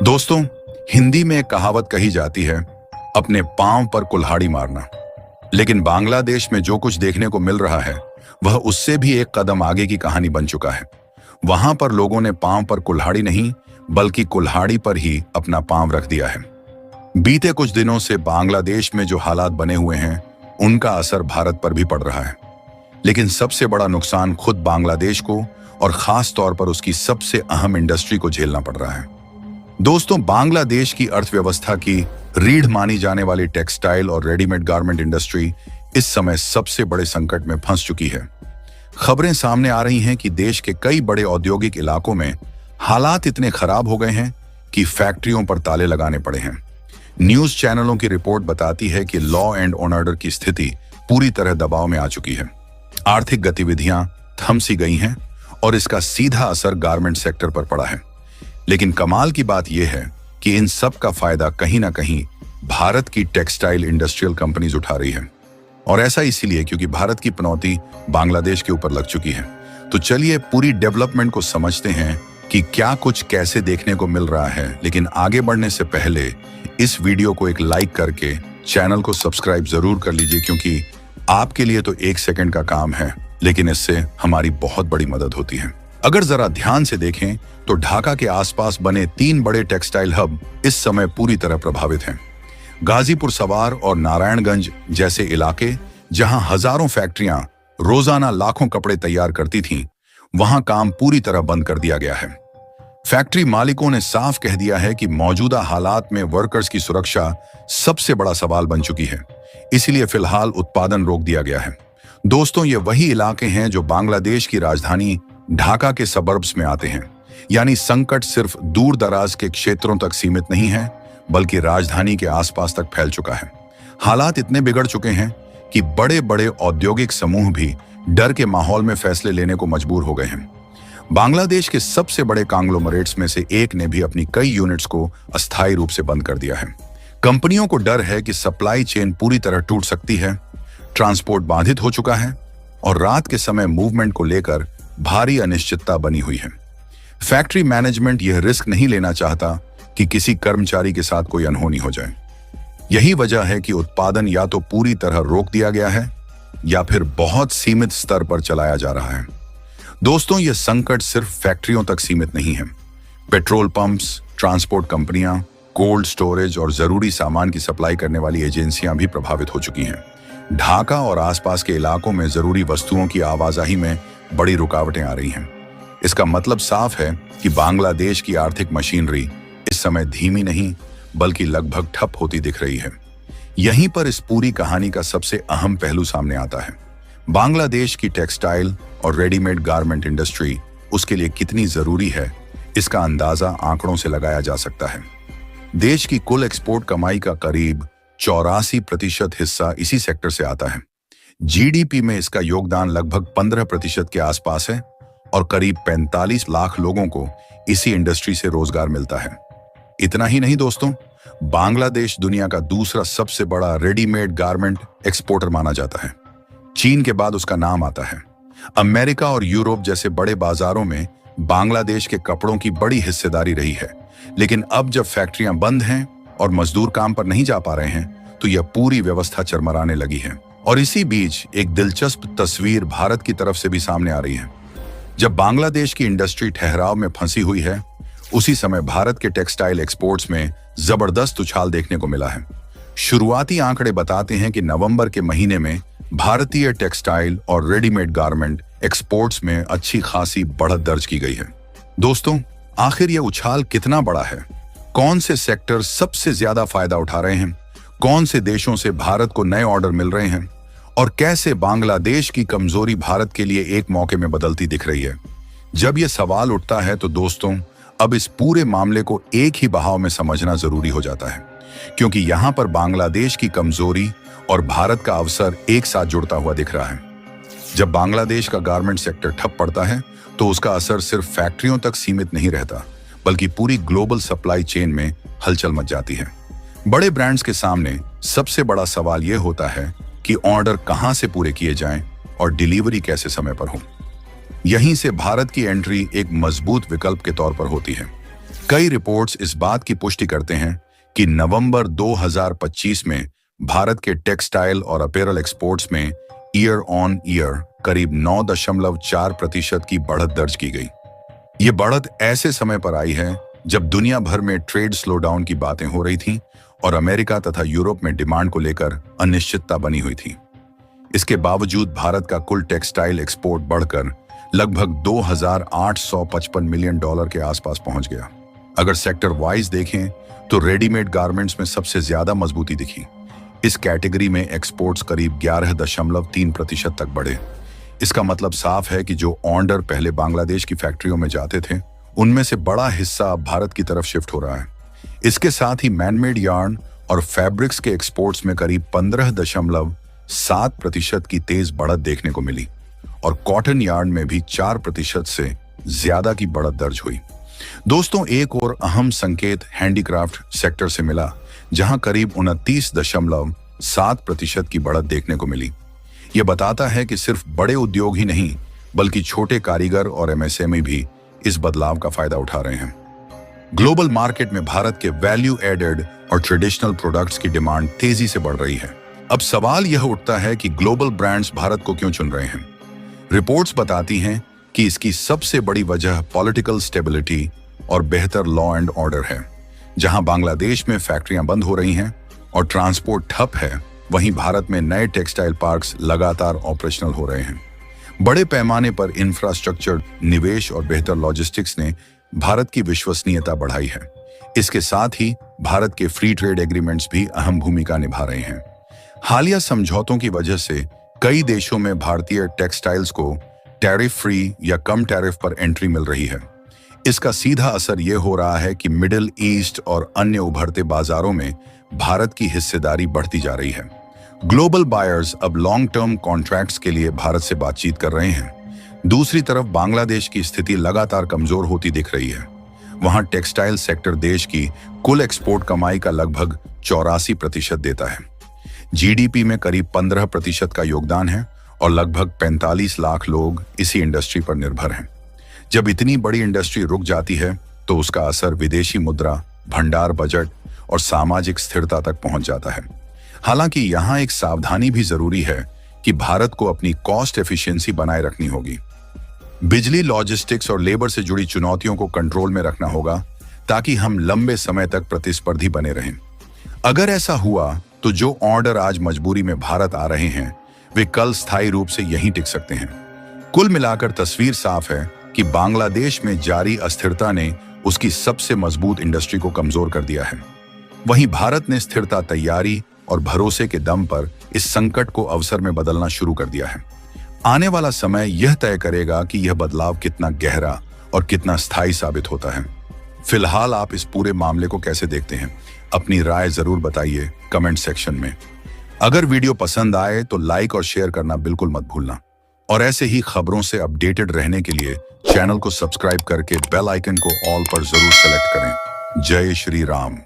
दोस्तों, हिंदी में एक कहावत कही जाती है, अपने पांव पर कुल्हाड़ी मारना। लेकिन बांग्लादेश में जो कुछ देखने को मिल रहा है वह उससे भी एक कदम आगे की कहानी बन चुका है। वहां पर लोगों ने पांव पर कुल्हाड़ी नहीं बल्कि कुल्हाड़ी पर ही अपना पांव रख दिया है। बीते कुछ दिनों से बांग्लादेश में जो हालात बने हुए हैं उनका असर भारत पर भी पड़ रहा है। लेकिन सबसे बड़ा नुकसान खुद बांग्लादेश को और खास तौर पर उसकी सबसे अहम इंडस्ट्री को झेलना पड़ रहा है। दोस्तों, बांग्लादेश की अर्थव्यवस्था की रीढ़ मानी जाने वाली टेक्सटाइल और रेडीमेड गारमेंट इंडस्ट्री इस समय सबसे बड़े संकट में फंस चुकी है। खबरें सामने आ रही हैं कि देश के कई बड़े औद्योगिक इलाकों में हालात इतने खराब हो गए हैं कि फैक्ट्रियों पर ताले लगाने पड़े हैं। न्यूज चैनलों की रिपोर्ट बताती है कि लॉ एंड ऑर्डर की स्थिति पूरी तरह दबाव में आ चुकी है। आर्थिक गतिविधियां थम सी गई हैं और इसका सीधा असर गारमेंट सेक्टर पर पड़ा है। लेकिन कमाल की बात यह है कि इन सब का फायदा कहीं ना कहीं भारत की टेक्सटाइल इंडस्ट्रियल कंपनीज उठा रही है, और ऐसा इसीलिए क्योंकि भारत की पनौती बांग्लादेश के ऊपर लग चुकी है। तो चलिए पूरी डेवलपमेंट को समझते हैं कि क्या कुछ कैसे देखने को मिल रहा है। लेकिन आगे बढ़ने से पहले इस वीडियो को एक लाइक करके चैनल को सब्सक्राइब जरूर कर लीजिए, क्योंकि आपके लिए तो 1 सेकंड का काम है, लेकिन इससे हमारी बहुत बड़ी मदद होती है। अगर जरा ध्यान से देखें तो ढाका के आसपास बने 3 बड़े टेक्सटाइल हब इस समय पूरी तरह प्रभावित हैं। गाजीपुर सवार और नारायणगंज जैसे इलाके, जहां हजारों फैक्ट्रियां रोजाना लाखों कपड़े तैयार करती थीं, वहां काम पूरी तरह बंद कर दिया गया है। फैक्ट्री मालिकों ने साफ कह दिया है कि मौजूदा हालात में वर्कर्स की सुरक्षा सबसे बड़ा सवाल बन चुकी है, इसीलिए फिलहाल उत्पादन रोक दिया गया है। दोस्तों, ये वही इलाके हैं जो बांग्लादेश की राजधानी ढाका के सबर्ब्स में आते हैं। यानी संकट सिर्फ दूर दराज के क्षेत्रों तक सीमित नहीं है, बल्कि राजधानी के आसपास तक फैल चुका है। हालात इतने बिगड़ चुके हैं कि बड़े बड़े औद्योगिक समूह भी डर के माहौल में फैसले लेने को मजबूर हो गए हैं। बांग्लादेश के सबसे बड़े कांग्लोमरेट्स में से एक ने भी अपनी कई यूनिट्स को अस्थायी रूप से बंद कर दिया है। कंपनियों को डर है कि सप्लाई चेन पूरी तरह टूट सकती है, ट्रांसपोर्ट बाधित हो चुका है और रात के समय मूवमेंट को लेकर भारी अनिश्चितता बनी हुई है। फैक्ट्री मैनेजमेंट यह रिस्क नहीं लेना चाहता कि किसी कर्मचारी के साथ कोई अनहोनी हो जाए। यही वजह है कि उत्पादन या तो पूरी तरह रोक दिया गया है या फिर बहुत सीमित स्तर पर चलाया जा रहा है। दोस्तों, यह संकट सिर्फ फैक्ट्रियों तक सीमित नहीं है। पेट्रोल पंप्स, ट्रांसपोर्ट कंपनियां, कोल्ड स्टोरेज और जरूरी सामान की सप्लाई करने वाली एजेंसियां भी प्रभावित हो चुकी हैं। ढाका और आसपास के इलाकों में जरूरी वस्तुओं की आवाजाही में बड़ी रुकावटें आ रही हैं। इसका मतलब साफ है कि बांग्लादेश की आर्थिक मशीनरी इस समय धीमी नहीं बल्कि लगभग ठप होती दिख रही है। यहीं पर इस पूरी कहानी का सबसे अहम पहलू सामने आता है। बांग्लादेश की टेक्सटाइल और रेडीमेड गारमेंट इंडस्ट्री उसके लिए कितनी जरूरी है, इसका अंदाजा आंकड़ों से लगाया जा सकता है। देश की कुल एक्सपोर्ट कमाई का करीब 84% हिस्सा इसी सेक्टर से आता है। जीडीपी में इसका योगदान लगभग 15% के आसपास है और करीब 45 लाख लोगों को इसी इंडस्ट्री से रोजगार मिलता है। इतना ही नहीं दोस्तों, बांग्लादेश दुनिया का दूसरा सबसे बड़ा रेडीमेड गारमेंट एक्सपोर्टर माना जाता है। चीन के बाद उसका नाम आता है। अमेरिका और यूरोप जैसे बड़े बाजारों में बांग्लादेश के कपड़ों की बड़ी हिस्सेदारी रही है। लेकिन अब जब फैक्ट्रियां बंद हैं और मजदूर काम पर नहीं जा पा रहे हैं, तो यह पूरी व्यवस्था चरमराने लगी है। और इसी बीच एक दिलचस्प तस्वीर भारत की तरफ से भी सामने आ रही है। जब बांग्लादेश की इंडस्ट्री ठहराव में फंसी हुई है, उसी समय भारत के टेक्सटाइल एक्सपोर्ट्स में जबरदस्त उछाल देखने को मिला है। शुरुआती आंकड़े बताते हैं कि नवंबर के महीने में भारतीय टेक्सटाइल और रेडीमेड गारमेंट एक्सपोर्ट्स में अच्छी खासी बढ़त दर्ज की गई है। दोस्तों, आखिर यह उछाल कितना बड़ा है? कौन से सेक्टर सबसे ज्यादा फायदा उठा रहे हैं? कौन से देशों से भारत को नए ऑर्डर मिल रहे हैं? और कैसे बांग्लादेश की कमजोरी भारत के लिए एक मौके में बदलती दिख रही है? जब यह सवाल उठता है तो दोस्तों, अब इस पूरे मामले को एक ही बहाव में समझना जरूरी हो जाता है, क्योंकि यहां पर बांग्लादेश की कमजोरी और भारत का अवसर एक साथ जुड़ता हुआ दिख रहा है। जब बांग्लादेश का गारमेंट सेक्टर ठप पड़ता है तो उसका असर सिर्फ फैक्ट्रियों तक सीमित नहीं रहता, बल्कि पूरी ग्लोबल सप्लाई चेन में हलचल मच जाती है। बड़े ब्रांड्स के सामने सबसे बड़ा सवाल यह होता है कि ऑर्डर कहां से पूरे किए जाएं और डिलीवरी कैसे समय पर हो। यहीं से भारत की एंट्री एक मजबूत विकल्प के तौर पर होती है। कई रिपोर्ट्स इस बात की पुष्टि करते हैं कि नवंबर 2025 में भारत के टेक्सटाइल और अपैरल एक्सपोर्ट्स में ईयर ऑन ईयर करीब 9.4% की बढ़त दर्ज की गई। ये बढ़त ऐसे समय पर आई है जब दुनिया भर में ट्रेड स्लोडाउन की बातें हो रही थीं और अमेरिका तथा यूरोप में डिमांड को लेकर अनिश्चितता बनी हुई थी। इसके बावजूद भारत का कुल टेक्सटाइल एक्सपोर्ट बढ़कर लगभग $2,855 मिलियन के आसपास पहुंच गया। अगर सेक्टर वाइज देखें तो रेडीमेड गारमेंट्स में सबसे ज्यादा मजबूती दिखी। इस कैटेगरी में एक्सपोर्ट्स करीब 11.3% तक बढ़े। इसका मतलब साफ है कि जो ऑर्डर पहले बांग्लादेश की फैक्ट्रियों में जाते थे, उनमें से बड़ा हिस्सा अब भारत की तरफ शिफ्ट हो रहा है। इसके साथ ही मैनमेड यार्न और फैब्रिक्स के एक्सपोर्ट्स में करीब 15.7% की तेज बढ़त देखने को मिली और कॉटन यार्न में भी 4% से ज्यादा की बढ़त दर्ज हुई। दोस्तों, एक और अहम संकेत हैंडीक्राफ्ट सेक्टर से मिला, जहां करीब 29.7% की बढ़त देखने को मिली। यह बताता है कि सिर्फ बड़े उद्योग ही नहीं, बल्कि छोटे कारीगर और एमएसएमई भी इस बदलाव का फायदा उठा रहे हैं। ग्लोबल मार्केट में भारत के वैल्यू एडेड और ट्रेडिशनल प्रोडक्ट्स की डिमांड तेजी से बढ़ रही है। अब सवाल यह उठता है कि ग्लोबल ब्रांड्स भारत को क्यों चुन रहे हैं। रिपोर्ट्स बताती हैं कि इसकी सबसे बड़ी वजह पॉलिटिकल स्टेबिलिटी और बेहतर लॉ एंड ऑर्डर है। जहां बांग्लादेश में फैक्ट्रियां बंद हो रही हैं और ट्रांसपोर्ट ठप है, वहीं भारत में नए टेक्सटाइल पार्क्स लगातार ऑपरेशनल हो रहे हैं। बड़े पैमाने पर इंफ्रास्ट्रक्चर निवेश और बेहतर लॉजिस्टिक्स ने भारत की विश्वसनीयता बढ़ाई है। इसके साथ ही भारत के फ्री ट्रेड एग्रीमेंट्स भी अहम भूमिका निभा रहे हैं। हालिया समझौतों की वजह से कई देशों में भारतीय टेक्सटाइल्स को टैरिफ फ्री या कम टैरिफ पर एंट्री मिल रही है। इसका सीधा असर यह हो रहा है कि मिडिल ईस्ट और अन्य उभरते बाजारों में भारत की हिस्सेदारी बढ़ती जा रही है। ग्लोबल बायर्स अब लॉन्ग टर्म कॉन्ट्रैक्ट्स के लिए भारत से बातचीत कर रहे हैं। दूसरी तरफ बांग्लादेश की स्थिति लगातार कमजोर होती दिख रही है। वहां टेक्सटाइल सेक्टर देश की कुल एक्सपोर्ट कमाई का लगभग 84% देता है। जीडीपी में करीब 15% का योगदान है और लगभग 45 लाख लोग इसी इंडस्ट्री पर निर्भर हैं। जब इतनी बड़ी इंडस्ट्री रुक जाती है तो उसका असर विदेशी मुद्रा, भंडार बजट और सामाजिक स्थिरता तक पहुंच जाता है। हालांकि यहां एक सावधानी भी जरूरी है कि भारत को अपनी कॉस्ट एफिशिएंसी बनाए रखनी होगी। बिजली, लॉजिस्टिक्स और लेबर से जुड़ी चुनौतियों को कंट्रोल में रखना होगा ताकि हम लंबे समय तक प्रतिस्पर्धी बने रहें। अगर ऐसा हुआ तो जो ऑर्डर आज मजबूरी में भारत आ रहे हैं, वे कल स्थायी रूप से यहीं टिक सकते हैं। कुल मिलाकर तस्वीर साफ है कि बांग्लादेश में जारी अस्थिरता ने उसकी सबसे मजबूत इंडस्ट्री को कमजोर कर दिया है। वहीं भारत ने स्थिरता, तैयारी और भरोसे के दम पर इस संकट को अवसर में बदलना शुरू कर दिया है। आने वाला समय यह तय करेगा कि यह बदलाव कितना गहरा और कितना स्थायी साबित होता है। फिलहाल आप इस पूरे मामले को कैसे देखते हैं? अपनी राय जरूर बताइए कमेंट सेक्शन में। अगर वीडियो पसंद आए तो लाइक और शेयर करना बिल्कुल मत भूलना और ऐसे ही खबरों से अपडेटेड रहने के लिए चैनल को सब्सक्राइब करके बेल आइकन को ऑल पर जरूर सेलेक्ट करें। जय श्री राम।